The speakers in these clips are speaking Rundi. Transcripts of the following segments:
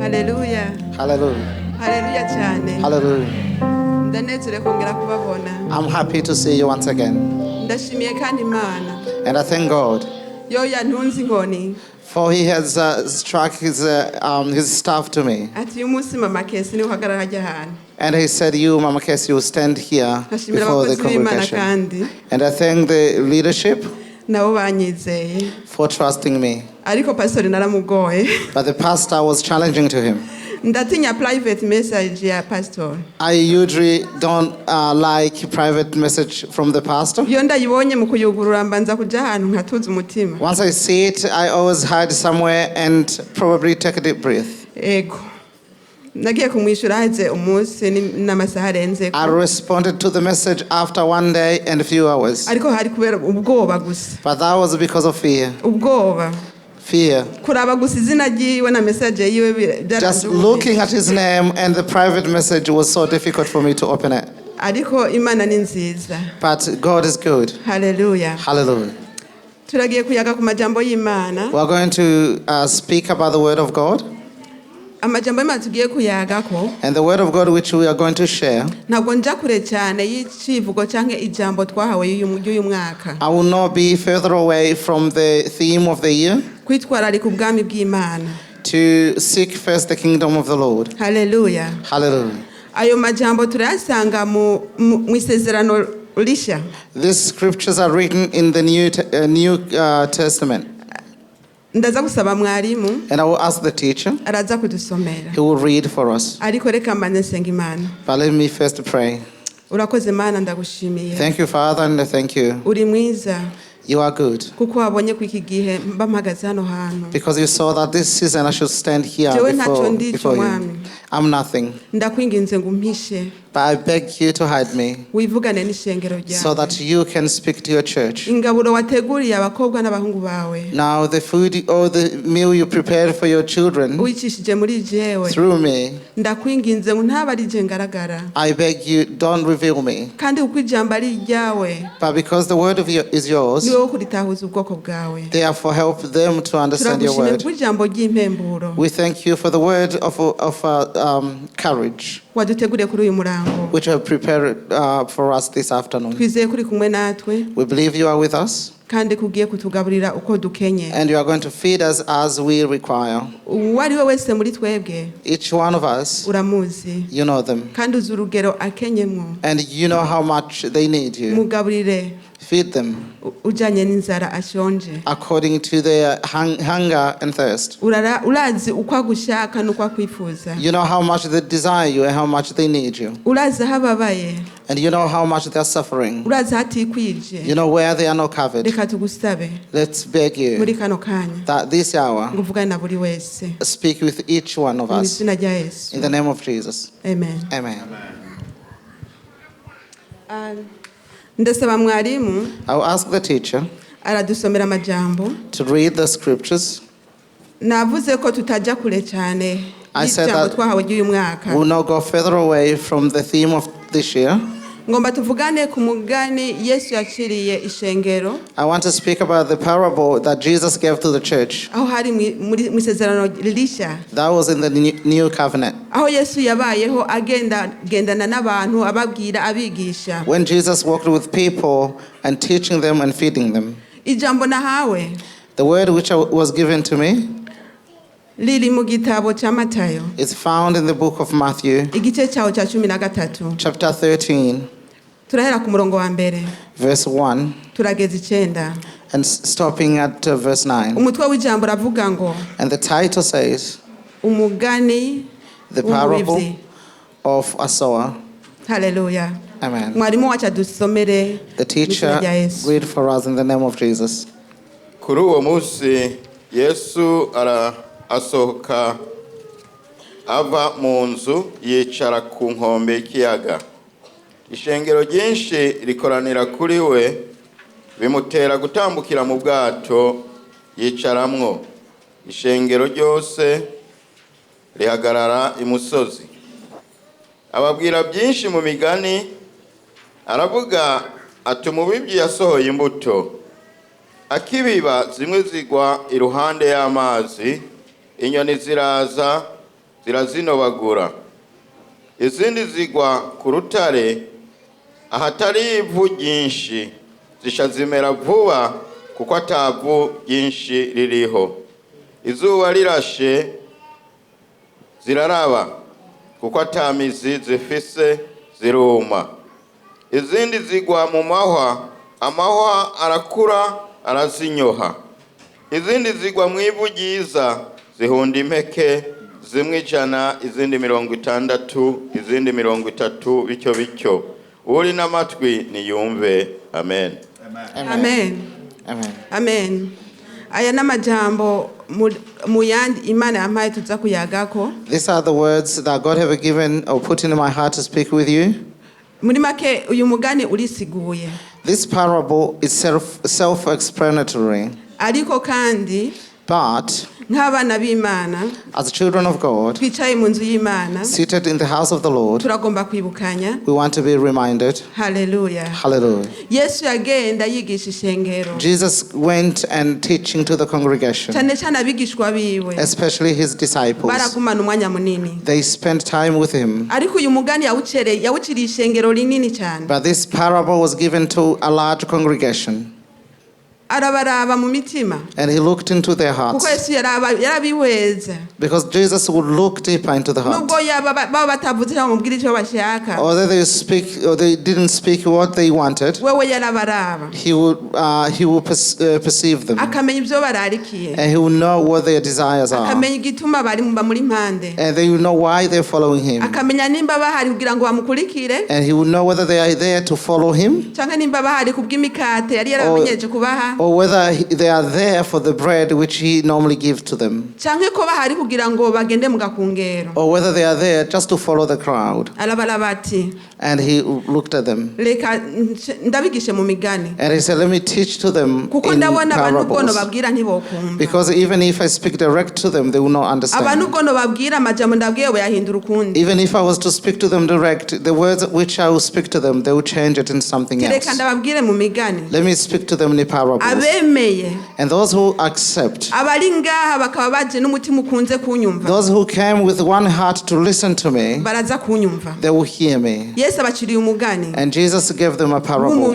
Hallelujah. Hallelujah. Hallelujah cyane. Hallelujah. Ndanezere kongera kubabona. I'm happy to see you once again. Ndashimiye kandi Imana. And I thank God Yo yantunze inkoni. for He has struck His staff to me. Ati umunsi mama Kesi ni uhagarara hajya hano. And He said, you, Mama Casey, you stand here before the congregation. And I thank the leadership nabo banyizeye. For trusting me. Ariko pastor naramugoye. But the pastor was challenging to him. Ndatinya private message ya pastor. I usually don't like private message from the pastor. Yo ndayibonye mu kuyugurura mbanza kuja ahantu nkatuza umutima. Once I see it, I always hide somewhere and probably take a deep breath. Ego. Nagiye kumwishura haze umunsi n'amasaha arenze. I responded to the message after one day and a few hours. Ariko hari kubera ubwoba gusa. But that was because of fear. Ubwoba. Fear. Kuraba gusa izina ryiwe na message yiwe. Just looking at his name and the private message was so difficult for me to open it. Ariko Imana ni nziza. But God is good. Hallelujah. Hallelujah. Turagiye kuyaga ku majambo y'Imana. We are going to speak about the word of God. Amajambo y'Imana tugiye kuyagako. And the word of God which we are going to share. Ntabwo nja kure cyane y'icivugo canke ijambo twahawe y'uyu mwaka. I will not be further away from the theme of the year. Kwitwararika ubwami bw'Imana. To seek first the kingdom of the Lord. Hallelujah. Hallelujah. Ayo majambo turayasanga mu isezerano risha. These scriptures are written in the New Testament. Ndaza gusaba mwarimu. And I will ask the teacher. Araza kudusomera. He will read for us. Ariko reka mbanze nsenga Imana. But let me first pray. Urakoze Mana ndagushimiye. Thank you, Father, and I thank you. Uri mwiza. You are good. Kuko wabonye ku iki gihe mba mpagaze hano hantu. Because you saw that this season I should stand here before you. I'm nothing. Ndakwinginze ngumpishe. But I beg you to hide me. Wivugane n'ishengero ryawe. So that you can speak to your church. Ingaburo wateguriye abakobwa n'abahungu bawe. Now the food or the meal you prepared for your children. Wicishije muri jewe. Through me. Ndakwinginze ngo ntabarije ngaragara. I beg you, don't reveal me. Kandi uko ijambo ari ryawe. But because the word of is yours. Niwe kuritahuza ubwoko bwawe. Therefore help them to understand your word. Turagushimira ijambo ry'impemburo. We thank you for the word of courage. Waduteguriye kuri uyu murango. Which you have prepared for us this afternoon. Twizeye kuri kumwe natwe. We believe you are with us. Kandi kugiye kutugaburira uko dukenye. And you are going to feed us as we require. Uwari we wese muri twebwe. Each one of us. Uramuzi. You know them. Kandi uzi urugero akenyemwo. And you know how much they need you. Mugaburire. Feed them. Ujanye n'inzara ashonje. According to their hunger and thirst. Urazi uko agushaka nuko akwifuza. You know how much they desire you and how much they need you. Urazi hababaye. And you know how much they are suffering. Urazi hatikwije. You know where they are not covered. Reka tugusabe. Let's beg you. Muri kano kanya. That this hour. Nguvugane na buri wese. Speak with each one of us. In the name of Jesus. Amen. Amen. Ndasaba mwarimu. I will ask the teacher. Aradusomera amajambo. To read the scriptures. Navuze ko tutajya kure cyane. I said that we will not go further away from the theme of this year. Ngomba tuvugane ku mugani Yesu yaciriye ishengero. I want to speak about the parable that Jesus gave to the church. Aho hari mu isezerano risha. That was in the new covenant. Aho Yesu yabayeho agendana n'abantu ababwira abigisha. When Jesus walked with people and teaching them and feeding them. Ijambo nahawe. The word which was given to me. Lili mu gitabo cya Matayo. It's found in the book of Matthew. Igice cyawo cya 13. Chapter 13. Turahera ku murongo wa mbere. Verse 1. Turageza 9. And stopping at verse 9. Umutwe w'ijambo ravuga ngo. And the title says. Umugani. The parable of a sower. Hallelujah. Amen. Mwarimu wacha dusomere. The teacher read for us in the name of Jesus. Kuri uwo munsi Yesu asohoka ava mu nzu yicara ku nkombe y'ikiyaga. Ishengero ryinshi rikoranira kuri we bimutera gutambukira mu bwato yicaramwo. Ishengero ryose rihagarara imusozi. Ababwira byinshi mu migani, aravuga ati umubibyi yasohoye imbuto. Akibiba zimwe zigwa iruhande y'amazi, inyoni ziraza zirazinobagura. Izindi zigwa ku rutare ahatari ivu ryinshi, zisha zimera vuba kuko atavu ryinshi ririho. Izuba rirashe ziraraba kuko atamizi zifise ziruma. Izindi zigwa mu mahwa, amahwa arakura arazinyoha. Izindi zigwa mu ivu ryiza, zihunda impeke, zimwe 100, izindi 60, izindi 30, bityo bityo. Uri n'amatwi niyumve. Amen. Amen. Amen. Amen. Aya n'amajambo mu yandi Imana yampaye tuza kuyagako. These are the words that God have given or put in my heart to speak with you. Muri make uyu mugani urisiguye. This parable is self-explanatory. Ariko kandi but nk'abana b'Imana, as children of God, twicaye mu nzu y'Imana, seated in the house of the Lord, turagomba kwibukanya. We want to be reminded. Hallelujah. Hallelujah. Yesu yagenda yigisha ishengero. Jesus went and teaching to the congregation, cyane cyane abigishwa biwe, especially his disciples. Baragumana umwanya munini. They spent time with him. Ariko uyu mugani yawuciriye ishengero rinini cyane. But this parable was given to a large congregation. Arabaraba mu mitima. And he looked into their hearts. Kuko Yesu yarabihweza. Because Jesus would look deeper into the heart. Nubwo baba batavuze bamubwira icyo bashaka. Although they didn't speak what they wanted, wewe yarabaraba. he would perceive them. Akamenya ibyo bararikiye. And he would know what their desires are. Akamenya igituma bari muri mpande. And they would know why they're following him. Akamenya nimba bahari kugira ngo bamukurikire. And he would know whether they are there to follow him. Cyangwa nimba bahari kubw'imikate yari yaramenyeje kubaha. Or whether they are there for the bread which he normally gives to them. Cyangwa ko bahari kugira ngo bagende mu gakungero. Or whether they are there just to follow the crowd. Arabarabati. And he looked at them. Reka ndabigishe mu migani. And he said, let me teach to them kuko in ndabona abantu parables. babwira ntibokumva. Because even if I speak direct to them, they will not understand. Abantu babwira amajambo ndabwiye bayahindura ukundi. Even if I was to speak to them direct, the words which I will speak to them, they will change it in something else. Reka ndababwire mu migani. Let me speak to them in parables. Abemeye. And those who accept. Abari ngaha bakaba baje n'umutima ukunze kunyumva. Those who came with one heart to listen to me, baraza kunyumva. They will hear me. Yesu abaciriye umugani. And Jesus gave them a parable.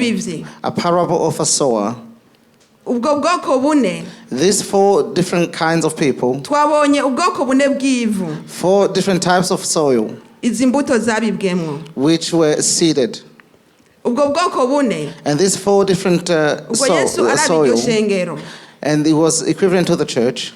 A parable of a sower. Ubwo bwoko bune. These 4 different kinds of people. Twabonye ubwoko bune bw'ivu. 4 different types of soil. Izi mbuto zabibwemwo. Which were seeded. Ubwo bwoko bune. And these 4 different soil. And it was equivalent to the church.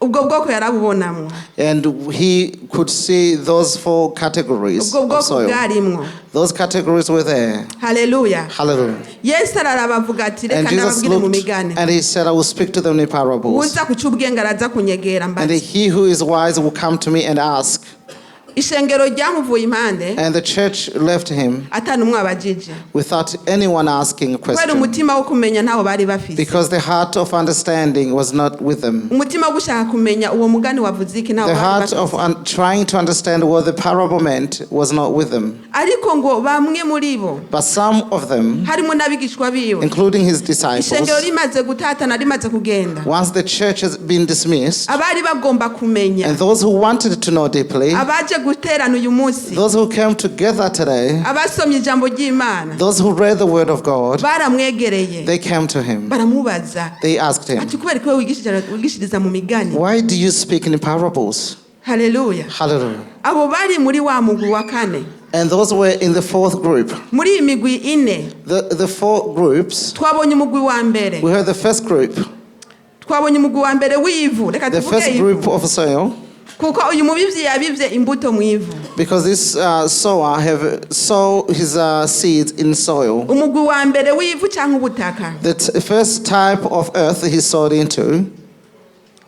Ubwo bwoko yarabubonamwo. And he could see those 4 categories of soil. Those categories were there. Hallelujah. Hallelujah. Yesu arabavuga ati And reka ndababwire mu migani. And he said, I will speak to them in parables. Uza kuca ubwenge araza kunyegera mbaza. And he who is wise will come to me and ask. Ishengero ryamuvuye impande. And the church left him atanumwe abajije. Without anyone asking a question. Kubera umutima wo kumenya ntawo bari bafise. Because the heart of understanding was not with them. Umutima wo gushaka kumenya uwo mugani wavuze iki ntawo The bari heart bafise. of trying to understand what the parable meant was not with them. Ariko ngo bamwe muri bo. But some of them, harimo n'abigishwa biwe, including his disciples, ishengero rimaze gutatana rimaze kugenda. Once the church has been dismissed, abari bagomba kumenya. And those who wanted to know deeply, abaje guterana uyu munsi. Those who came together today, abasomye ijambo ry'Imana. Those who read the word of God, baramwegereye. They came to him. Baramubaza. They asked him, ati kubera ko wigishiriza mu migani. Why do you speak in parables? Hallelujah. Hallelujah. Abo bari muri wa mugwi wa kane. And those were in the 4th group. Muri imigwi ine. The 4 groups. Twabonye umugwi wa mbere. We heard the first group. Twabonye umugwi wa mbere w'ivu. Reka tuvuge the first group of soil. Kuko uyu mubivyi yabivye imbuto mu ivu. Because this sower have sow his seeds in soil. Umugwi wa mbere w'ivu cyangwa ubutaka. The first type of earth he sowed into.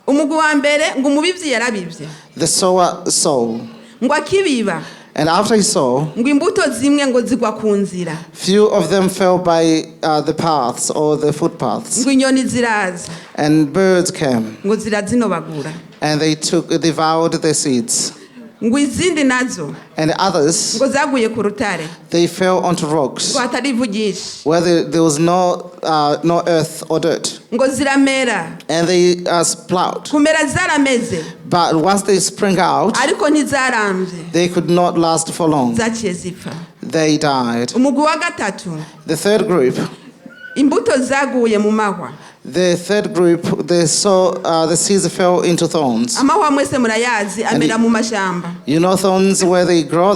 Umugwi wa mbere ngo umubivyi yarabivye. The sower sowed. Ngo akibiba. And after he saw, ngo imbuto zimwe ngo zigwa ku nzira. Few of them fell by the paths or the footpaths. Ngo inyoni ziraza. And birds came. Ngo zirazinobagura. And they devoured the seeds. ngo izindi nazo And others, ngo zaguye ku rutare they fell onto rocks ngo hatari ivu ryinshi where there was no earth or dirt. ngo ziramera And they sprout. kumera zarameze But once they spring out, ariko ntizarambye they could not last for long. zaciye zipfa. They died. umugwi wa gatatu The third group, imbuto zaguye mu mahwa. they saw the seeds fell into thorns. amahwa mwese murayazi amera mu mashamba You know thorns where they grow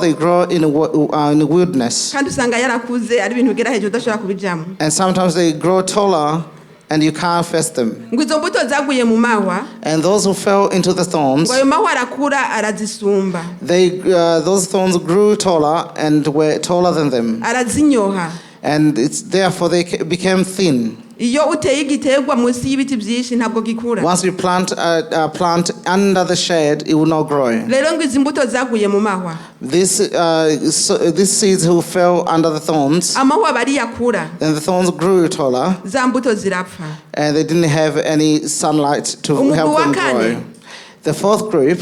in the wilderness. kandi usanga yarakuze ari ibintu bigera hejuru udashobora kubijamo. And sometimes they grow taller and you can't face them. ngo izo mbuto zaguye mu mahwa And those who fell into the thorns, ngo ayo mahwa arakura arazisumba those thorns grew taller and were taller than them. arazinyoha. And therefore they became thin. iyo uteye igiterwa munsi y'ibiti byinshi ntabwo gikura. Once you plant a plant under the shade, it will not grow. rero ngo izi mbuto zaguye mu mahwa These seeds who fell under the thorns, amahwa bariyakura and the thorns grew taller, za mbuto zirapfa. and they didn't have any sunlight to help them grow. The fourth group,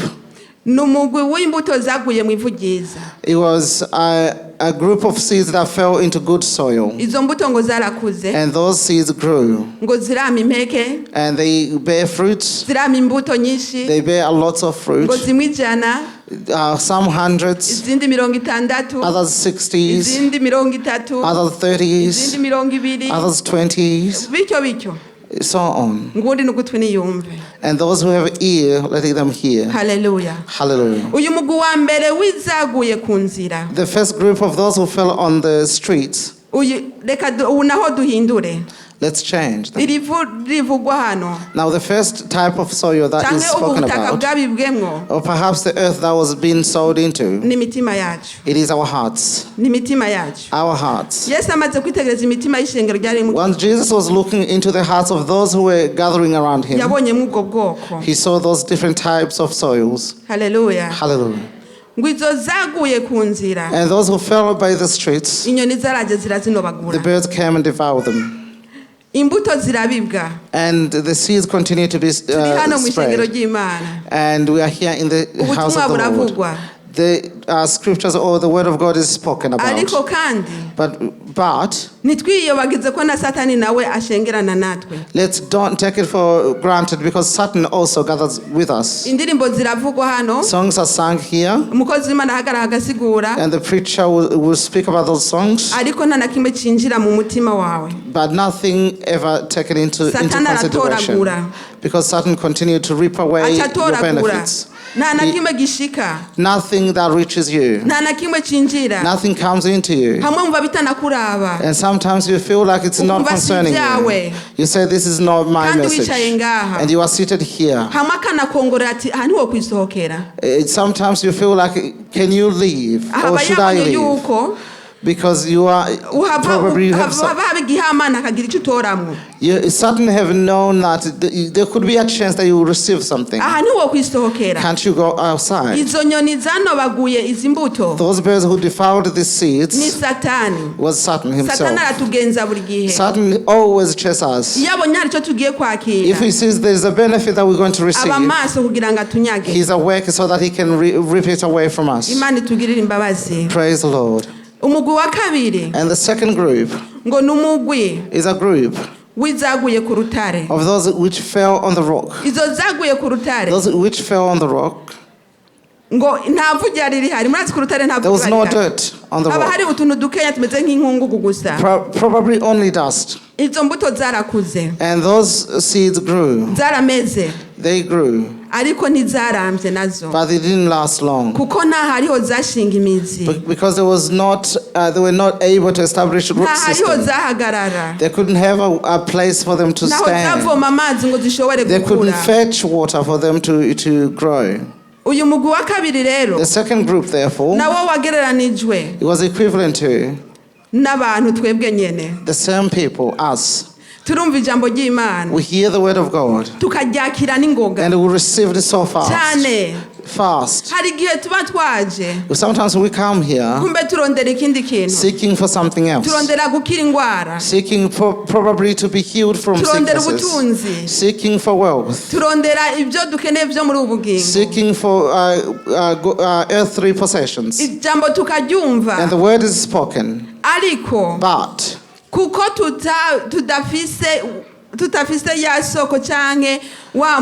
ni umugwi w'imbuto zaguye mu ivu ryiza. it was a group of seeds that fell into good soil. izo mbuto ngo zarakuze And those seeds grew, ngo zirama impeke and they bear fruits. zirama imbuto nyinshi They bear a lot of fruit, ngo zimwe ijana some hundreds, izindi 60 others 60s, izindi 30 others 30s, izindi 20 others 20s, bityo so on. ngundi n'ugutwi niyumve. And those who have ear, letting them hear. haleluya. Hallelujah. uyu mugwi wa mbere wizaguye ku nzira The first group of those who fell on the streets, uyu reka ubu naho duhindure let's change them. iri vu rivugwa hano Now the first type of soil that is cyangwa ubu spoken butaka about, bwabibwemwo or perhaps the earth that was being sowed into, n'imitima yacu it is our hearts. n'imitima yacu. Our hearts. yesu amaze kwitegereza imitima y'ishengero ryari mu Once Jesus was looking into the hearts of those who were gathering around him, yabonyemo ubwo bwoko. he saw those different types of soils. haleluya. Hallelujah. ngo izo zaguye ku nzira And those who fell by the streets, inyoni zaraje the zirazinobagura birds came and devoured them. imbuto zirabibwa. And the seeds continue to be turi hano mu ishengero spread. ry'imana And we are here in the house ubutumwa of the Lord. buravugwa The scriptures or the word of God is spoken ariko about. kandi But ntitwiyobagize ko na satani nawe ashengerana natwe. don't take it for granted, because Satan also gathers with us. indirimbo ziravugwa hano Songs are sung here, umukozi w'imana ahagarara agasigura and the preacher will speak about those songs, ariko nta na kimwe cinjira mu mutima wawe. but nothing ever taken into Satani consideration, aratoragura. because Satan continued to rip away your acatoragura benefits. nta na kimwe gishika Nothing that reaches you, nta na kimwe cinjira nothing comes into you. hamwe mva bitanakuraba And sometimes you feel like it's not Ukumva concerning you. sibyawe. You say, this is not my kandi message. wicaye ngaha And you are seated here. hamwe akanakongorera ati aha niho kwisohokera. Sometimes you feel like, can you leave? aha Or should I bayabonye leave? yuko Because you are probably haba haba igihamana akagira icyo utoramwo. you certainly have known that there could be a chance that you will receive something. aha niho kwisohokera. Can't you go outside? izo nyoni zanobaguye izi mbuto Those birds who devoured the ni seeds satani. was Satan himself. satani aratugenza buri gihe Satan always chases us. iyo abonye hari icyo tugiye If kwakira he sees there is a benefit that we're going to receive, aba maso kugira ngo atunyage. he's awake so that he can rip it away from us. imana itugirire imbabazi. Praise the Lord. umugwi wa kabiri And the second group ngo ni umugwi is a group w'izaguye ku rutare. of those which fell on the rock. izo zaguye ku rutare Those which fell on the rock, ngo nta vu ryari rihari. murazi ku rutare nta there vu was no rihari. dirt on the haba rock. hari utuntu dukeya tumeze nk'inkungugu gusa. Probably only dust. izo mbuto zarakuze And those seeds grew. zarameze They grew. ariko ntizarambye nazo But they didn't last long. kuko nta hariho zashinga imizi Because they were not able to establish root nta hariho system. zahagarara They couldn't have a place for them to naho stand. zavoma amazi ngo zishobore They couldn't gukura. fetch water for them to grow. uyu mugwi wa kabiri rero The second group, therefore, nawo wagereranijwe it was equivalent to n'abantu twebwe nyene. the same people, us. turumva ijambo ry'imana We hear the word of God tukaryakira n'ingoga and we receive it so fast. cyane fast. hari igihe tuba twaje Sometimes we come here kumbe turondera ikindi kintu, seeking for something else, turondera gukira indwara, seeking probably to be healed from turondera sicknesses, ubutunzi, seeking for wealth, turondera ibyo dukeneye byo muri ubugingo, seeking for earthly possessions. ijambo tukaryumva, And the word is spoken, ariko but kuko tutafise ya soko canke wa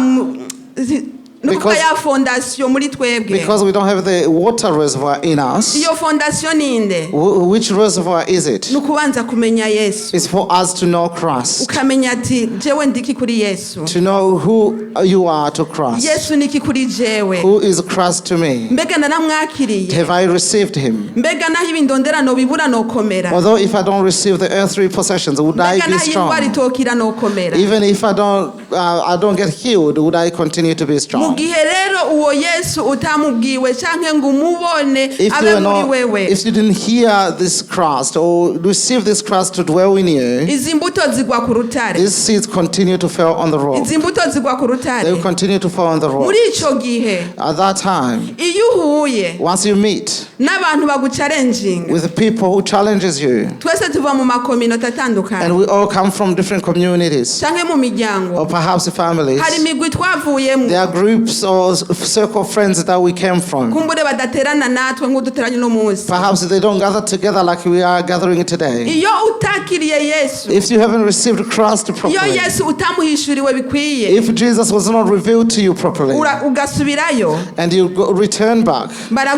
nukuvuga ya fondation muri twebwe. because we don't have the water reservoir in us. Iyo fondation ninde? Which reservoir is it? Nukubanza kumenya Yesu. It's for us to know Christ, Ukamenya ati jewe ndiki kuri Yesu. to know who you are to Christ. Yesu niki kuri jewe. Who is Christ to me? Mbega naramwakiriye. Have I received him? Mbega naho ibindondera no bibura no komera. Although if I don't receive the earthly possessions, would I Mbega be naho strong? indwara itokira no komera. Even if I don't get healed, would I continue to be strong? Mugihe rero uwo Yesu utamubwiwe canke ngo umubone If abe muri wewe. you didn't hear this Christ or receive this Christ to dwell in you, Izi mbuto zigwa ku rutare. these seeds continue to fall on the rock. Izi mbuto zigwa ku They rutare. will continue to fall on the rock. Muri ico gihe At that time, iyo uhuye once you meet n'abantu bagucalenjinga, with the people who challenges you, twese tuva mu makominota atandukanye and we all come from different communities canke mu miryango, or perhaps families, hari imigwi twavuyemo there are groups or circle of friends that we came from. kumbure badaterana natwe nk'uduteranye uno munsi. Perhaps they don't gather together like we are gathering today. Iyo utakiriye Yesu, If you haven't received Christ iyo properly, Yesu utamuhishuriwe bikwiye, if Jesus was not revealed to you properly, ugasubirayo and you return back,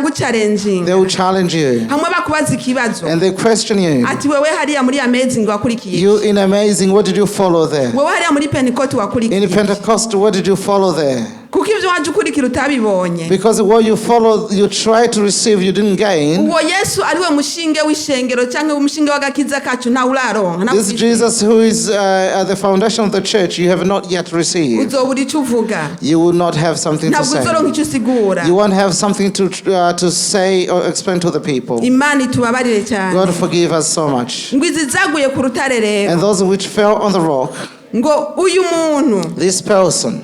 baragucalenjinga, they will challenge you hamwe bakubaza ikibazo and they question you. ati wewe hariya muri amazing wakurikiye, You in Amazing, what did you follow there? wewe hariya muri Pentecost In wakurikiye, Pentecost, what did you follow there? kuko ibyo waje ukurikira utabibonye. Because what you followed, you tried to receive, you didn't gain. Uwo Yesu ariwe mushinge w'ishengero canke umushinge w'agakiza kacu nta uraronka. This Jesus who is at the foundation of the church, you have not yet received. Uzobura ico uvuga, You will not have something to ntabwo say. uzoronka ico usigura. You won't have something to say or explain to the people. Imana itubabarire cyane. God forgive us so much. Ngo izi zaguye ku rutare rero, And those which fell on the rock, ngo uyu muntu this person,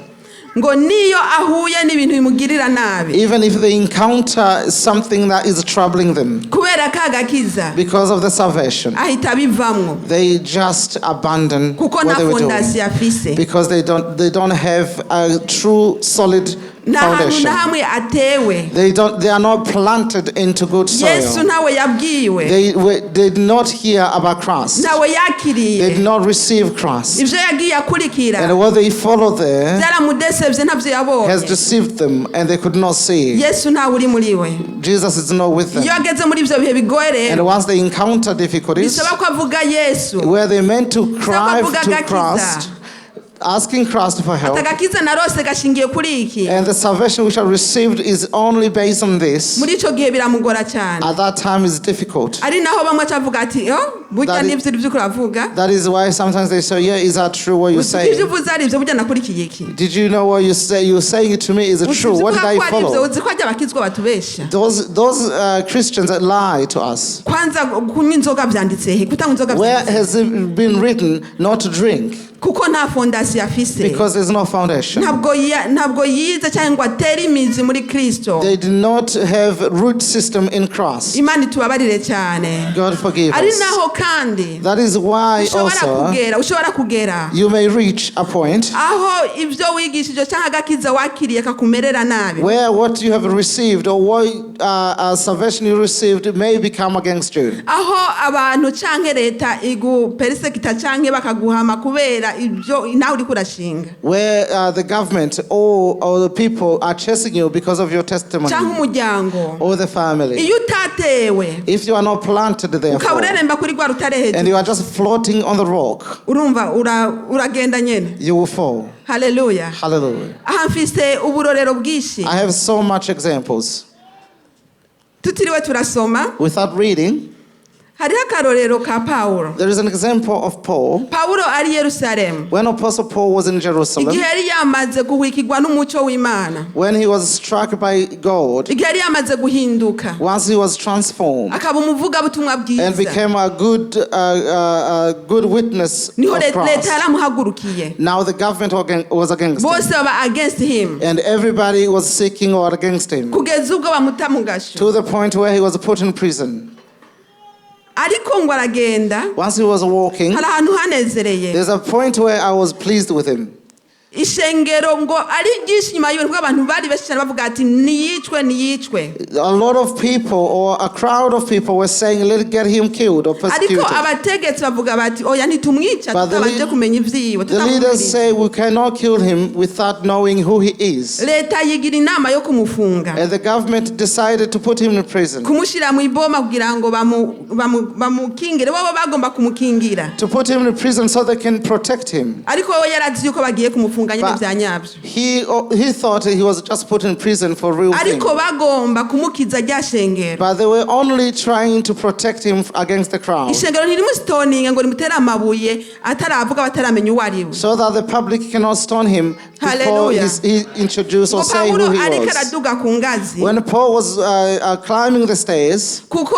ngo niyo ahuye n'ibintu bimugirira nabi even if they encounter something that is troubling them kubera kagakiza, because of the salvation, ahita bivamwo they just abandon kuko what nta they were doing fondasiyo afise, because they don't have a true solid nta hantu foundation. na hamwe atewe. They are not planted into good Yesu soil. ntawe yabwiwe, They did not hear about Christ. ntawe They yakiriye, did not receive Christ. ivyo yagiye akurikira And what they followed there byaramudesevye ntavyo has yabonye. deceived them and they could not see. Yesu ntawe uri muri we. Jesus is not with them. Iyo ageze muri ivyo bihe bigoye And rero once they encounter difficulties, bisaba ko avuga Yesu, where they meant to cry Sabavuga to gakiza. Christ, asking Christ for help, atagakiza narose gashingiye kuri iki. and the salvation which I received is only based on this, Muri ico gihe biramugora cyane, at that time is difficult. ari naho bamwe acavuga ati burya That is- n'ivyo uriko uravuga, That is why sometimes they say, yeah, is that true what you ivyo say? uvuze ari ivyo burya nakurikiye iki. Did you know what you say? You're saying it to me. Is it true? What did I follow? uzi ko ajya abakizwa batubesha. Those Christians that lie to us. Kwanza kunywa inzoga vyanditse he, kutanywa inzoga Where vyanditse has it been written not to drink? kuko nta fondasiyo afise, Because there's no foundation. ntabwo yize cyangwa ngo atere imizi muri Kristo. They did not have root system in Christ. Imana itubabarire cyane. God forgive Ari us. naho kandi That is why ushobora kugera you may reach a point aho ivyo wigishije cyangwa agakiza wakiriye kakumerera nabi, where what you have received or what salvation you received may become against you. aho abantu canke leta igupersecta canke bakaguhama kubera ibyo nawe uri kurashinga, Where the government or the people are chasing you because of your testimony canke umuryango. or the family. Iyo utatewe If you are not planted therefore ukabureremba kuri rwa rutare and hejuru, you are just floating on the rock, urumva uragenda nyene. you will fall. Haleluya. Hallelujah. Aha mfise uburorero bwinshi I have so much examples. tutiriwe turasoma. Without reading, hariho akarorero ka Pawulo. There is an example of Paul. Pawulo ari Yerusalemu. When Apostle Paul was in Jerusalem, igihe yari yamaze guhwikirwa n'umuco w'Imana. when he was struck by God, igihe yari yamaze guhinduka. once he was transformed akaba umuvugabutumwa bwiza. and became a good witness niho of leta Christ. yaramuhagurukiye. Now the government was against bose him, baba against him. and everybody was seeking or against him, kugeza ubwo bamuta mu gasho. to the point where he was put in prison. ariko ngo aragenda. Once he was walking, hari ahantu hanezereye. there's a point where I was pleased with him. ishengero ngo ari ryinshi nyuma y'ibintu abantu bari benshi cyane bavuga ati niyicwe. A lot of people or a crowd of people were saying, let's get him killed or ariko persecuted. abategetsi bavuga bati oya ntitumwica But the tutabanje kumenya ivyiwe. The leaders say we cannot kill him without knowing who he is. leta yigira inama yo kumufunga. And the government decided to put him in prison. kumushira mu iboma kugira ngo bamukingire bo bagomba kumukingira. To put him in prison so they can protect him. ariko we yarazi yuko bagiye kumufunga nyine bya nyabyo. He thought he was just put in prison for real thing. ariko bagomba kumukiza rya shengero. But they were only trying to protect him against the crowd, ishengero ntirimustoninga ngo rimutere amabuye ataravuga bataramenya uwo ari we. so that the public cannot stone him before Hallelujah. he introduced or ngo say who Pawulo he ariko was. araduga ku ngazi. When Paul was climbing the stairs, kuko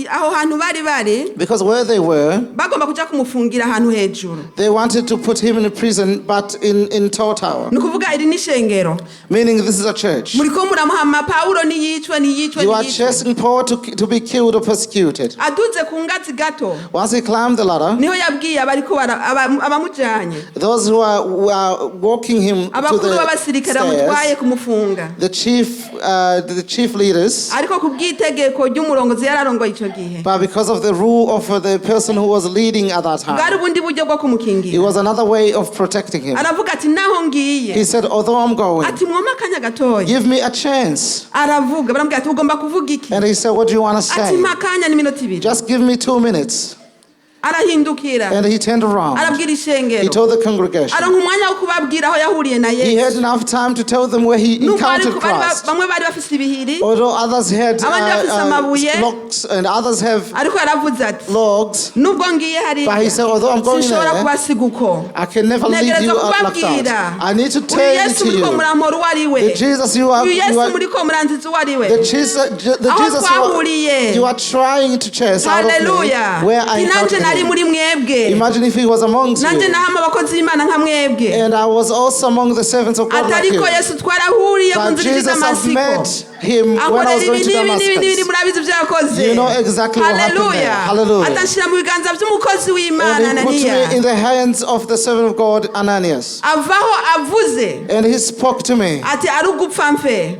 aho hantu bari because where they were, bagomba kuja kumufungira ahantu hejuru. they wanted to put him in a prison, but in tall tower. nukuvuga iri ni shengero. Meaning this is a church. muriko muramuhama Pawulo niyicwe. You are chasing Paul to be killed or persecuted. aduze ku ngazi gato. Once he climbed the ladder, niho yabwiye abariko abamujanye. those who were walking him to abakuru b'abasirikare bamutwaye the stairs, kumufunga. the chief leaders, ariko ku bw'itegeko ry'umurongozi yararongoye ico gihe. but because of the rule of the person who was leading at that bwari time, ubundi buryo bwo it kumukingira. was another way of protecting him. aravuga ati naho ngiye. He said, although I'm going, ati mwoma akanya gatoya. give me a chance. aravuga baramubwira ati ugomba kuvuga iki. And he said, what do you want to ati say? makanya ni minota ibiri. Just give me 2 minutes. arahindukira. And he turned around. arabwira He ishengero. told the congregation. aronka umwanya wo kubabwira aho yahuriye na He had Yesu. enough time to tell them where he nubwo encountered Christ. bamwe bari bafise ibihiri. Although others had abandi bafise amabuye. locks and others have ariko yaravuze ati logs. nubwo ngiye hariya But he said, although I'm going sinshobora there, kubasiga uko. I can never leave ntegereza you like kubabwira. that. I need to uyu tell Yesu to muriko you. murampora uwo ari we. The Jesus you are, uyu Yesu you are muriko muranziza uwo ari we. the Jesus aho twahuriye. you are trying to chase out of me, haleluya. where I nanje encountered nari him. muri mwebwe. Imagine if he was amongst nanje you. nahama abakozi b'Imana nka mwebwe. And I was also among the servants of God like you. atariko Yesu twarahuriye ku But nzira Jesus, I've z'Damasiko. met him when I ankorera was going to n'ibindi Damascus. murabizi ibyo yakoze. You know exactly what happened there. Hallelujah. atanshira mu biganza by'umukozi w'Imana And he put Ananiya. me in the hands of the servant of God, Ananias. avaho avuze And he spoke to me. ati ari ugupfa mfe.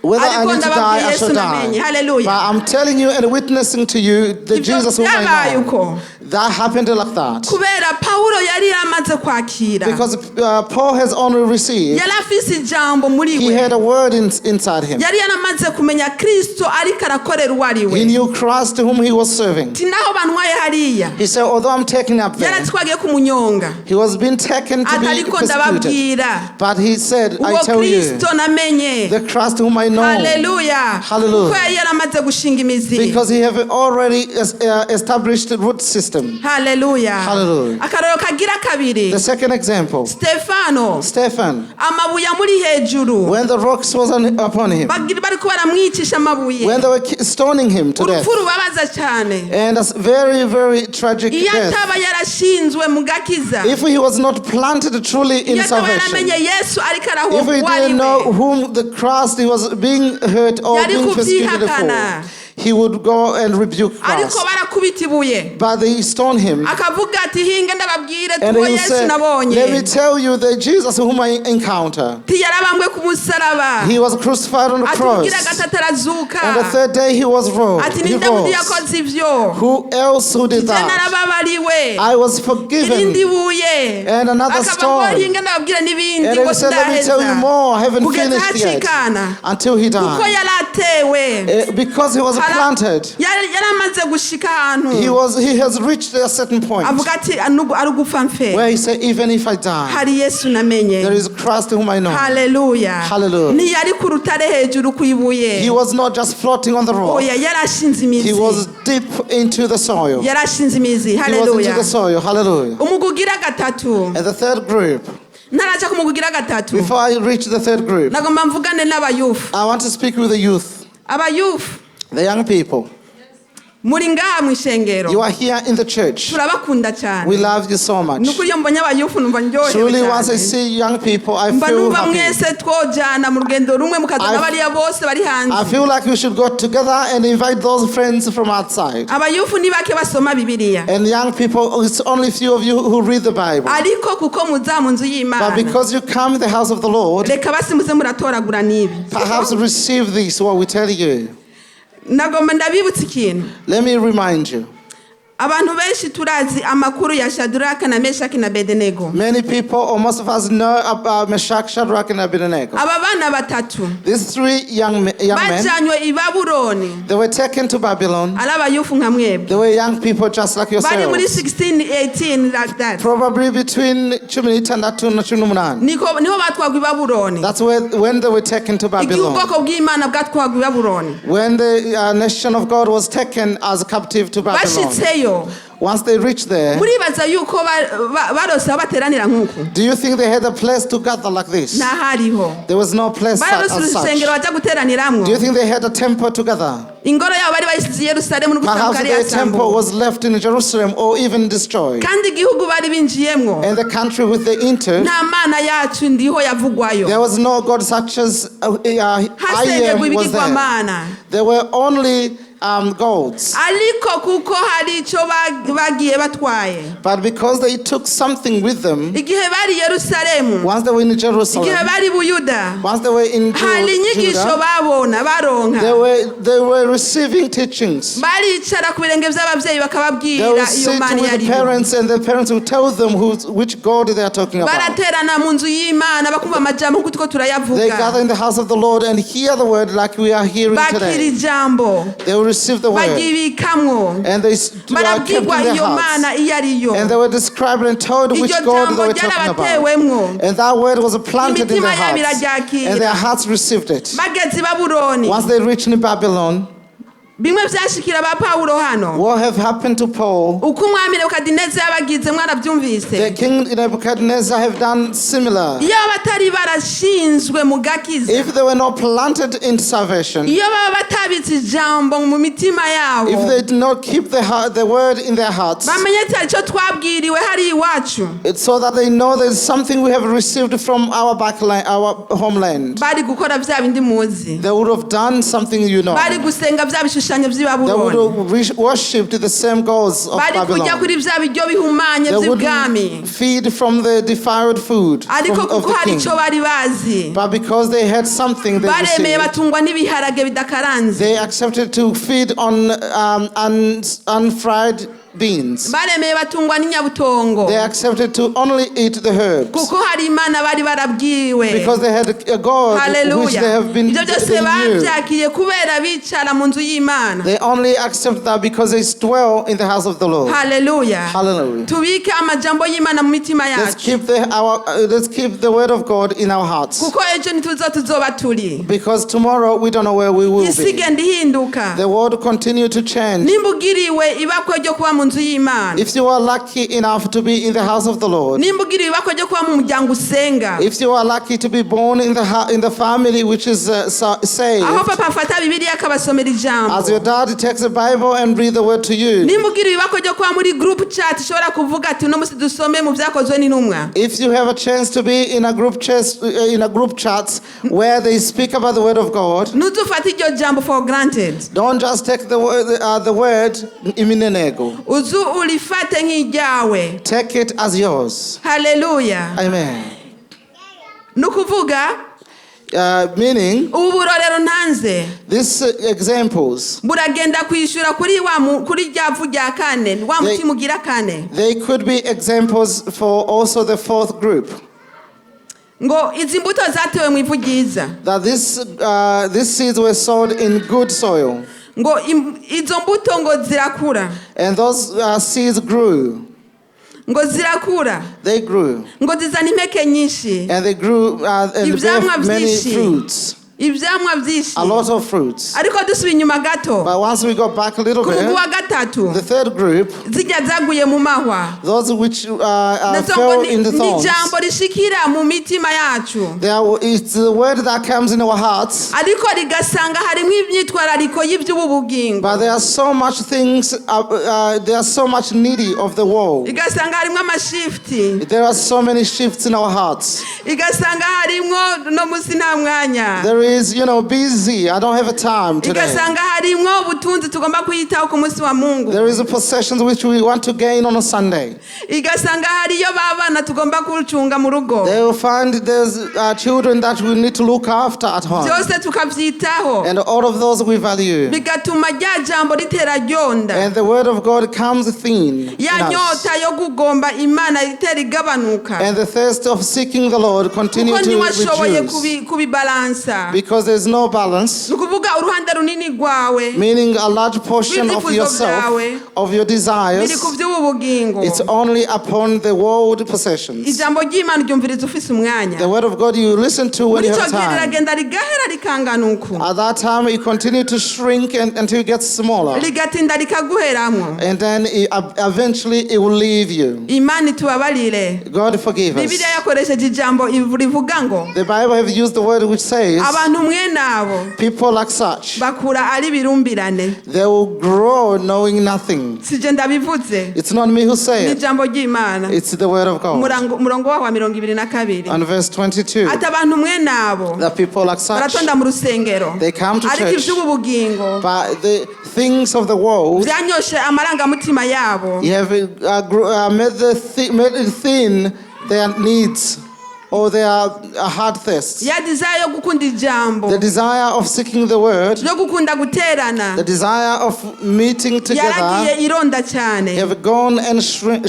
Whether I need to die, I shall namenye. die. Hallelujah. But I'm telling you and witnessing to you the Ibyo Jesus whom I byabaye know. uko. That happened like that. kubera Pawulo yari yamaze kwakira. Because Paul has only received, yari afise ijambo muri he we. had a word inside him. yari yaramaze kumenya Kristo ariko arakorera uwo ari He we. knew Christ to whom he was serving. ti naho bantwaye hariya. He said, although I'm taken up there, yaratwagiye kumunyonga. he was being taken to be atariko persecuted. ndababwira. But he said, I uwo tell you, Kristo namenye. the Christ whom I know. Hallelujah. Hallelujah. kuko yari yaramaze gushinga imizi. Because he have already established a root system. Hallelujah. Hallelujah. akarorero kagira kabiri. The second example, Stefano. Stephen, amabuye amuri hejuru. when the rocks was upon him, bariko baramwicisha amabuye. when they were stoning him to death, urupfu rubabaza cyane. and a very, very tragic iyo death. ataba yarashinzwe mu gakiza. If he was not planted truly in iyo ataba salvation, yaramenye Yesu ariko if arahogwa he uwo ari didn't know we. whom the Christ he was being hurt or Yari being persecuted kubyihakana. for, he would go and rebuke ariko Christ. barakubita ibuye. But they stoned him. akavuga ati hinga ndababwire And tuwo he Yesu said, nabonye. let me tell you the Jesus whom I encounter. ti yarabambwe ku musaraba. He was crucified on the cross. atubwira gatatu arazuka. And the third day he was rose. ati He ninde wundi rose. yakoze ivyo. Who else who did je that? narababariwe. I was forgiven. irindi buye. And another akaba stone. hinga ndababwira n'ibindi And ngo he said, let me tell you more. I haven't kugeza finished yet. hacikana. Until he kuko died. yari atewe. Because he was planted, yaramaze gushika ahantu he has reached a certain point avuga ati ari gupfa mfe where he said, even if I die, hari Yesu namenye. there is Christ whom I know. Hallelujah. Hallelujah. Ntiyari ku rutare hejuru kwibuye. He was not just floating on the rock. Oya, yarashinze imizi. He was deep into the soil. Yarashinze imizi. He was Hallelujah. into the soil. Hallelujah. Umugugira gatatu. And the third group, Naracha kumugugira gatatu. before I reach the third group, Nagomba mvugane n'abayufu. I want to speak with the youth, Abayufu. the young people. Muri ngaha mu ishengero. You are here in the church. Turabakunda cyane. We love you so much. Nukuri iyo mbonye abayufu numva ndyohewe Truly, once I cyane. see young people, I Mba feel numva happy. mwese twojana mu rugendo rumwe mukazana bariya bose bari I hanze. feel like we should go together and invite those friends from outside. Abayufu ni bake basoma Bibiliya. And young people, it's only few of you who read the Bible. Ariko kuko muza mu nzu But y'Imana. because you come in the house of the Lord, Reka basi muze muratoragura nibi. perhaps receive this, what we tell you. Nagomba ndabibutsa ikintu. Let me remind you. Abantu benshi turazi amakuru ya Shadraka na Meshaki na Abednego. Many people, or most of us, know about Meshach, Shadrach, and Abednego. Aba bana batatu These three young men, bajanywe i Babuloni. they were taken to Babylon. Ari abayufu nka mwebwe. They were young people just like Bari muri yourselves. 16, 18 like that. Probably between 16 and 18. Niho batwagwa i Babuloni. That's when they were taken to Igihe Babylon. ubwoko bw'Imana bwatwagwa i Babuloni. When the nation of God was taken as captive to Babylon. Bashitseyo. Once they reached there, Muribaza yuko barose bateranira nkuko. do you think they had a place to gather like this? Ntahariho. There was no place Barose as such. urusengero baja guteraniramwo. Do you think they had a temple together? Ingoro yabo bari bayisize i Yerusalemu Perhaps n'ubusambo their temple yasambu. was left in Jerusalem or even destroyed. Kandi igihugu bari binjiyemwo. And the country with the entered, Nta mana yacu ndiho yavugwayo. there was no God such as I Hasengerwa am was ibigirwamana. there. There were only gods. Ariko kuko hari ico bagiye batwaye. But because they took something with them, Igihe bari i Yerusalemu. once they were in Jerusalem, Igihe bari Buyuda. once they were in Hari inyigisho Judah, babona baronka. they were receiving teachings. Baricara ku birenge by'ababyeyi They bakababwira would iyo sit mana with the yari. parents, and the parents would tell them which God they are talking about. Baraterana mu nzu y'Imana bakumva amajambo nk'uko turiko They turayavuga. gather in the house of the Lord and hear the word like we are hearing Bakira today. ijambo. They will receive the word, Bagibikamwo. and they kept in Barabwirwa their iyo hearts. mana iyo ariyo. And they were described and told which Iryo God jambo they were talking about. ryarabatewemwo. And that word was planted in their Imitima yabo hearts. iraryakira. And their hearts received it. Bageze i Babuloni. Once they reached in Babylon, Bimwe vyashikira ba Paulo hano. what have happened to Paul? Uko umwami Nebukadineza yabagize mwaravyumvise. The king Nebuchadnezzar have done similar. Iyo batari barashinzwe mu gakiza. If they were not planted in salvation, Iyo baba batabitse ijambo mu mitima yabo. if they did not keep the word in their hearts, Bamenye ati ico twabwiriwe hari iwacu. it's so that they know there's something we have received from our backline, our homeland. Bari gukora vya bindi muzi. They would have done something you know. Bari gusenga vya bishushanyo vy'i They would Babuloni. have worshipped the same gods of Bari kurya Babylon. kuri vya biryo bihumanye They would vy'ibwami. feed from the defiled food Ariko of kuko the hari king. ico bari bazi. But because they had something they Baremeye received, batungwa n'ibiharage bidakaranze. they accepted to feed on unfried beans. Baremeye batungwa n'inyabutongo. They accepted to only eat the herbs. Kuko hari imana bari barabwiwe. Because they had a God which Hallelujah. they have been Ibyo byose they knew. bavyakiriye kubera bicara mu nzu y'Imana. They only accept that because they dwell in the house of the Lord. Hallelujah. Hallelujah. Tubike amajambo y'Imana mu mitima Let's yacu. let's keep the word of God in our hearts. Kuko ejo ntituzo tuzoba turi. Because tomorrow we don't know where we will Isi be. igenda ihinduka. The world continue to change. Nimba ugiriwe ibakwe ryo kuba mu nzu y'Imana. If you are lucky enough to be in the house of the Lord, Nimba ugiriwe ibakwe ryo kuba mu muryango usenga. if you are lucky to be born in the family which is saved, Aho papa afata Bibiliya akabasomera as your ijambo. dad takes the Bible and read the word to you, Nimba ugiriwe ibakwe ryo kuba muri group chat ushobora kuvuga ati uno musi dusome mu vyakozwe n'intumwa. if you have a chance to be in a group chat where they speak about the word of God, Ntuzufate iryo jambo for granted. don't just take the word iminenego. Uzu ulifate nk'iryawe. Take it as yours. Hallelujah. Amen. Nukuvuga Meaning, ubu burorero ntanze these examples, buragenda kwishura kuri rya vu rya kane wa mutima ugira kane they could be examples for also the fourth group. ngo izi mbuto zatewe mu ivu ryiza That these seeds were sowed in good soil. ngo izo mbuto ngo zirakura. And those seeds grew. Ngo zirakura. They grew. Ngo zizana impeke nyinshi. And they grew and gave many fruits. Ivyamwa vyinshi. A lot of fruits. Ariko dusubiye inyuma gato. But once we go back a little bit, the third group, zijya zaguye mu mahwa. those which fell in the thorns, Ijambo rishikira mu mitima yacu. It's the word that comes in our hearts. Ariko rigasanga harimo imyitwarariko y'iby'ubugingo. But there are so much things, there are so much needy of the world. Igasanga harimo amashifti. There are so many shifts in our hearts. Igasanga harimo no musi nta mwanya. There is, busy. I don't have a time today. Igasanga harimo ubutunzi tugomba kwitaho ku munsi wa Mungu. There is a possessions which we want to gain on a Sunday. Igasanga hariyo babana tugomba kucunga mu rugo. They will find there's children that we need to look after at home. Byose tukavyitaho. And all of those we value. Bigatuma rya jambo ritera ryonda. And the word of God comes thin. Ya nyota yo kugomba Imana ritera igabanuka. And the thirst of seeking the Lord continue to reduce. Because there's no balance. Meaning a large portion of yourself, of your desires, it's only upon the world possessions. The word of God you listen to when you have time. At that time it continues to shrink until it gets smaller. And then eventually it will leave you. God forgive us. The Bible has used the word which says people like such, they will grow knowing nothing. It's not me who say it. It's the word of God. On verse 22, the people like such, they come to church, but the things of the world, you have made thin their needs. Or their hard thirst. The desire of seeking the word. The desire of meeting together. Have gone and shrunk.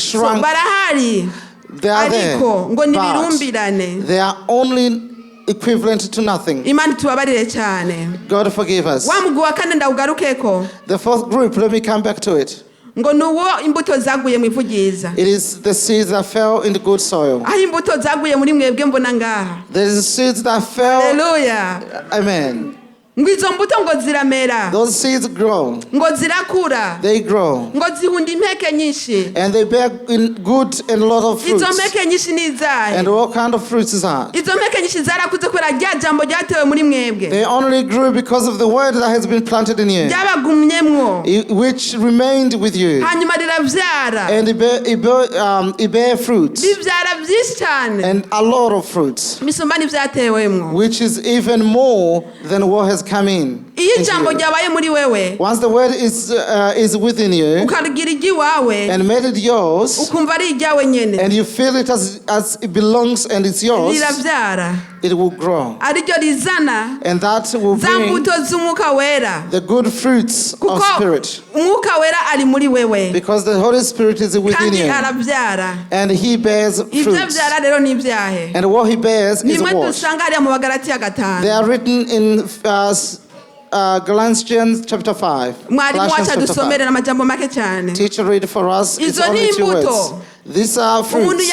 They are there. But they are only equivalent to nothing. God forgive us. The fourth group, let me come back to it. It is the seeds that fell in the good soil. There is seeds that fell. Hallelujah. Amen. Those seeds grow. They grow. And they bear in good and a lot of fruits. And what kind of fruits is that? They only grew because of the word that has been planted in you, which remained with you. And it bear fruits. And a lot of fruits, which is even more than what has come in. Once the word is within you and made it yours, and you feel it as it belongs and it's yours, it will grow. And that will bring the good fruits of Spirit. Because the Holy Spirit is within you. And He bears fruits. And what He bears is what? They are written in Galatians chapter 5. Teacher, read for us. It's only 2 words. These are fruits.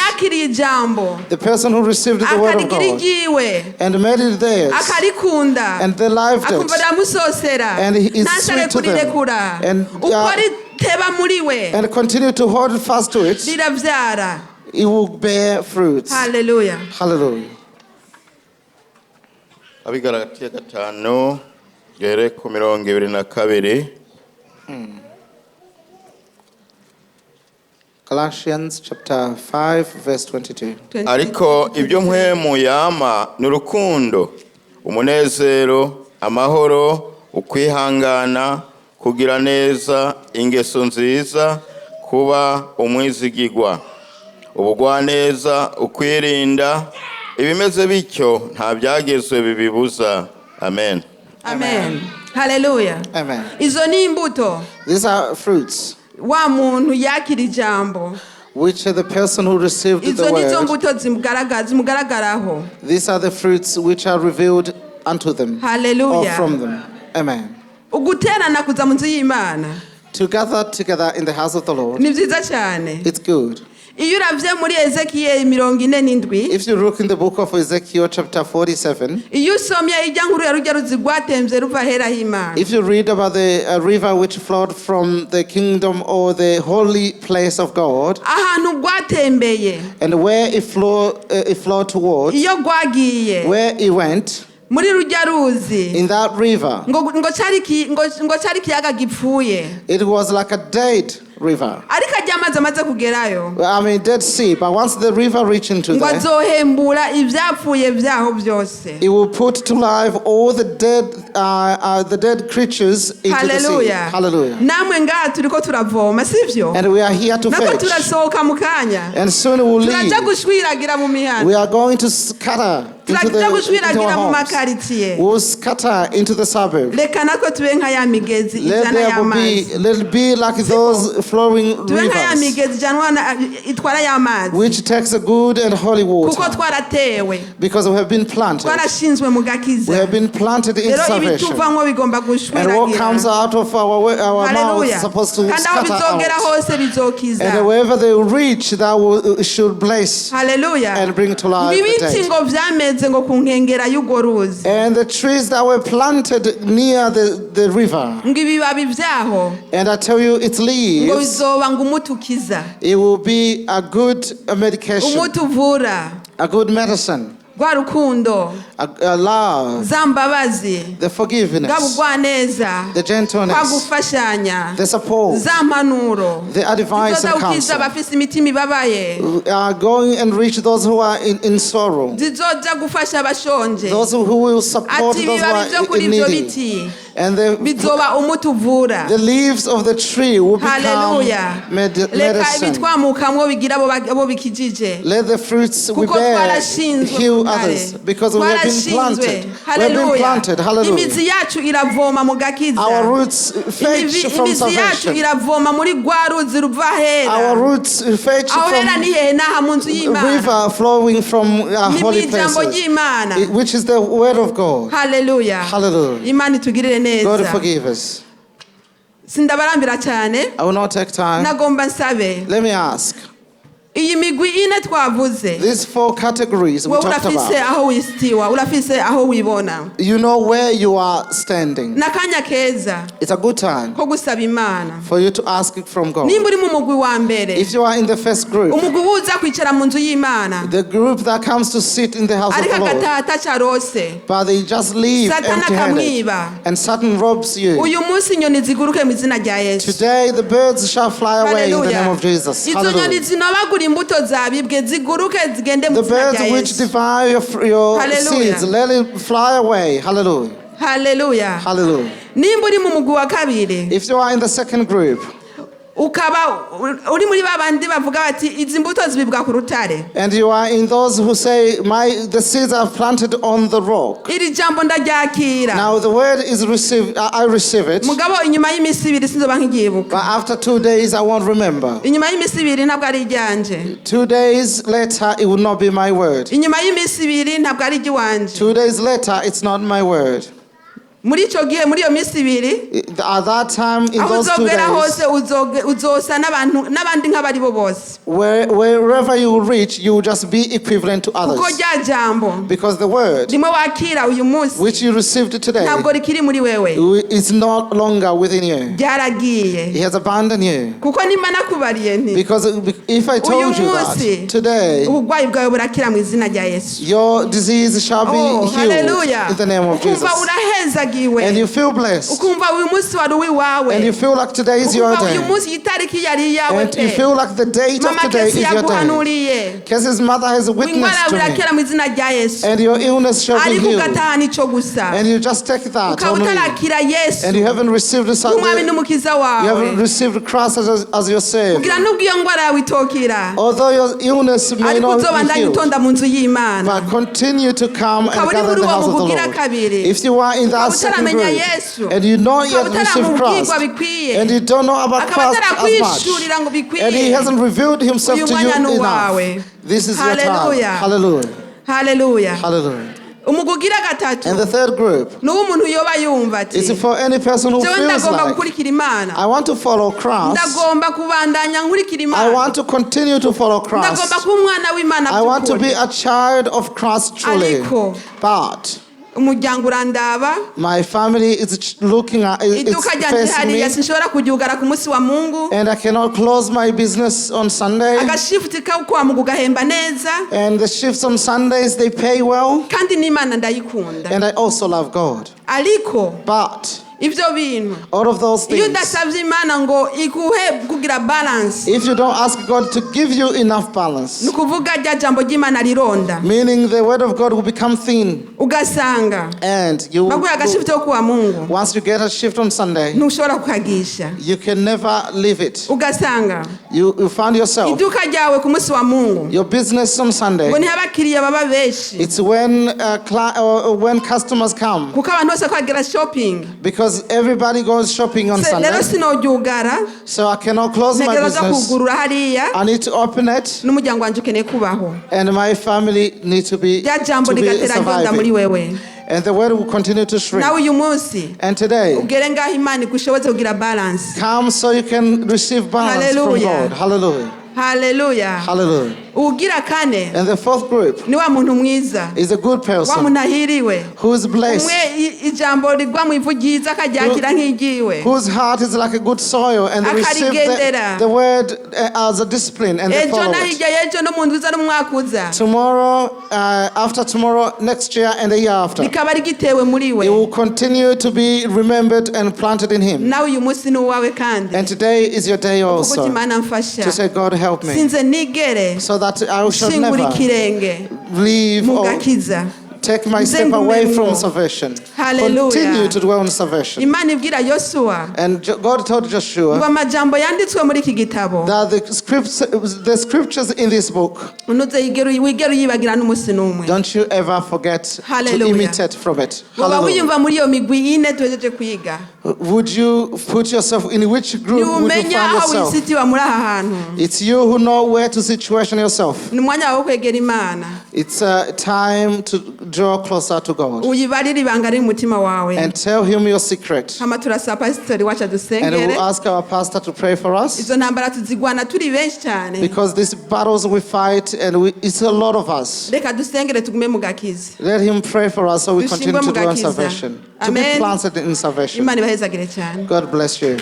The person who received the word of God and made it theirs, and they lived it, and it's sweet to them, and continue to hold fast to it, it will bear fruits. Hallelujah. Hallelujah. Abigalatiya 5 gere ku 22. Galatians chapter 5 verse 22. Ariko ibyo mpwemu yama n'urukundo, umunezero, amahoro, ukwihangana, kugira neza, ingeso nziza, kuba umwizigirwa, ubugwaneza, ukwirinda, ibimeze bityo nta byagezwe bibibuza. Amen. Amen. Hallelujah. Amen. Izo ni imbuto. These are fruits. Wa muntu yakira ijambo. Which are the person who received the word. These are the fruits which are revealed unto them. Hallelujah. Or from them. Amen. uguterana kuza mu nzu y'Imana to gather together in the house of the Lord. ni vyiza cyane. It's good. Iyo uravye muri Ezekiel 47, If you look in the book of Ezekiel chapter 47, iyo usomye ijya nkuru ya rujya ruzi rwatemvye ruva hera h'Imana, if you read about the river which flowed from the kingdom or the holy place of God, ahantu rwatembeye and where it flowed towards, iyo rwagiye where it went, muri rujya ruzi in that river, ngo cari kiyaga gipfuye, it was like a dead river. ariko ajya amazi amaze kugerayo I mean, Dead Sea, but once the river reached into ngo there, azohembura ivyapfuye vyaho byose. it will put to life all the dead creatures into the sea. Hallelujah. Hallelujah. Namwe ngaha turiko turavoma sivyo, And we are here to nako fetch. turasohoka mu kanya, And soon we will leave. turaja gushwiragira mu mihanda, We are going to scatter into turaja our gushwiragira mu homes. makaritsiye. We will scatter into the suburbs. Reka natwe tube nka ya migezi ijana y'amazi, Let it be like those flowing tube nka ya rivers, migezi itwara y'amazi, which takes a good and holy kuko water, twaratewe, because we have been planted. twarashinzwe mu We gakiza. have been planted in Rero salvation. ibituvamwo bigomba And what comes gushwiragira. out of our mouth Hallelujah. is supposed to Kandi aho scatter bizogera out. hose bizokiza. And wherever they reach, that should bless Hallelujah. and bring to life the Ibiti dead. ngo vyameze ngo ku nkengera y'urwo ruzi, And the trees that were planted near the river, ngo ibibabi vyaho and I tell you, its ngo leaves, bizoba ngo umuti ukiza, it will be a good medication, umuti uvura, a good medicine, rwa rukundo, a love, za mbabazi, the bwa forgiveness, bugwaneza, the kwa gentleness, gufashanya, the support, za mpanuro, the advice zizoza and gukiza counsel, abafise imitima ibabaye, going and reach those who are in sorrow, zizoza gufasha abashonje. those who will support Ati those who ibibabi vyo are kuri in ivyo needy. biti And bizoba umuti uvura. the leaves of the tree will become Hallelujah. Reka medicine. ibitwamukamwo bigira abo bikijije, Let the fruits we kuko bear twarashinzwe heal kare. others, because we have been planted. We have been Hallelujah. planted. Hallelujah. Imizi yacu iravoma mu gakiza, Our roots fetch from imizi yacu salvation. iravoma muri rwa ruzi ruva hera. Our roots fetch Aho hera from ni hehe? N'aha mu nzu a y'Imana, river flowing from ni holy mw'ijambo places, ry'Imana. which is the word of God. Hallelujah. Hallelujah. Imana itugirire God neza. forgive us. Sindabarambira cyane, I will not take time. nagomba nsabe, Let me ask. iyi migwi ine twavuze, These 4 categories we wowe talked urafise about. aho wisitiwa, urafise aho wibona. You know where you are standing. N'akanya keza It's a good time ko gusaba Imana. for you to ask it from God. Nimba uri mu mugwi wa mbere, If you are in the first group, umugwi uza kwicara mu nzu y'Imana, the group that comes to sit in the house of ariko the Lord, agataha atacarose, but they just leave Satani empty-handed, akamwiba. and Satan robs you. uyu munsi inyoni ziguruke mu izina rya Yesu. Today the birds shall fly away in the name Hallelujah. of Jesus. Izo nyoni Hallelujah. zinobagura imbuto zabibwe ziguruke zigende mu The izina birds rya which Yesu. devour your Hallelujah. seeds, let it fly away. Hallelujah. Hallelujah. Hallelujah. Nimba uri mu mugwi wa kabiri, If you are in the second group, ukaba uri muri babandi bavuga bati izi mbuto zibibwa ku rutare, and you are in those who say, the seeds are planted on the rock. iri jambo ndaryakira, Now the word is received, I receive it, mugabo inyuma y'iminsi ibiri sinzoba nkigibuka, but after 2 days I won't remember. inyuma y'iminsi ibiri ntabwo ari iryanje, 2 days later it will not be my word. inyuma y'iminsi ibiri ntabwo ari iry'iwanje. 2 days later it's not my word. Muri icyo gihe, muri iyo minsi ibiri, At that time, in aho those 2 uzogera days, hose uzosa n'abandi nk'abari bo bose, wherever you reach, you will just be equivalent to kuko others. rya jambo Because the word rimwe wakira uyu munsi which you received today ntabwo rikiri muri wewe, is not longer within you. ryaragiye. He has abandoned you. Kuko nimba nakubariye nti Because if I told you that today, uburwayi bwawe burakira mu izina rya Yesu. your disease shall be healed Hallelujah. in the name of Jesus. Ukumva urahezagiwe, And you feel blessed. ukumva uyu munsi wari uwiwawe, And you feel like today is your ukumva uyu day. munsi itariki yari iyawe And you pe. feel like the date of Mama today is Kesi your day. yaguhanuriye, Because his mother has witnessed ingwara to me. burakira mu izina rya Yesu, And your illness shall be ariko healed. ugatahana ico gusa, And you just take that ukaba only. utarakira Yesu And you haven't received the nk'umwami n'umukiza you haven't wawe, received Christ as your Savior. kugira nubwo iyo ngwara yawe itokira, Although your illness may ariko not be uzobandanya healed, utonda mu nzu y'Imana. but continue to come and Ukaba uri gather in muri the uwo house of the mubugira Lord. kabiri, If you are in that ukaba second utaramenya group Yesu, and you don't ukaba yet receive Christ, utaramubwirwa bikwiye, and you don't know about akaba Christ as atarakwishurira ngo much, and He bikwiye, hasn't revealed Himself uyu to you mwanya ni enough, uwawe. this is your time. Hallelujah. Hallelujah. Hallelujah. Hallelujah. And the third group is for any person who feels like, I want to follow Christ. I want to continue to follow Christ. I want to be a child of Christ truly. But my family is looking at it's facing me, and I cannot close my business on Sunday. And the shifts on Sundays, they pay well. And I also love God. But all of those things, if you don't ask God to give you enough balance, meaning the word of God will become thin, and you once you get a shift on Sunday, you can never leave it. You find yourself, your business on Sunday, it's when customers come, because everybody goes shopping on Sunday. So I cannot close my business. I need to open it. And my family needs to be surviving. And the word will continue to shrink. And today, come so you can receive balance from God. Hallelujah. Hallelujah. Hallelujah. And the fourth group is a good person who is blessed, whose heart is like a good soil, and they receive the word as a discipline, and they follow it. Tomorrow, after tomorrow, next year, and the year after, it will continue to be remembered and planted in Him. And today is your day also to say, God, help me, so that I shall never leave or take my step away from salvation. Hallelujah. Continue to dwell on salvation. And God told Joshua that the scriptures in this book, don't you ever forget to imitate from it. Hallelujah. Would you put yourself in which group would you find yourself? It's you who know where to situation yourself. It's a time to draw closer to God and tell Him your secret. And we'll ask our pastor to pray for us, because these battles we fight, and it's a lot of us. Let Him pray for us so we continue to do in salvation, to be planted in salvation. God bless you.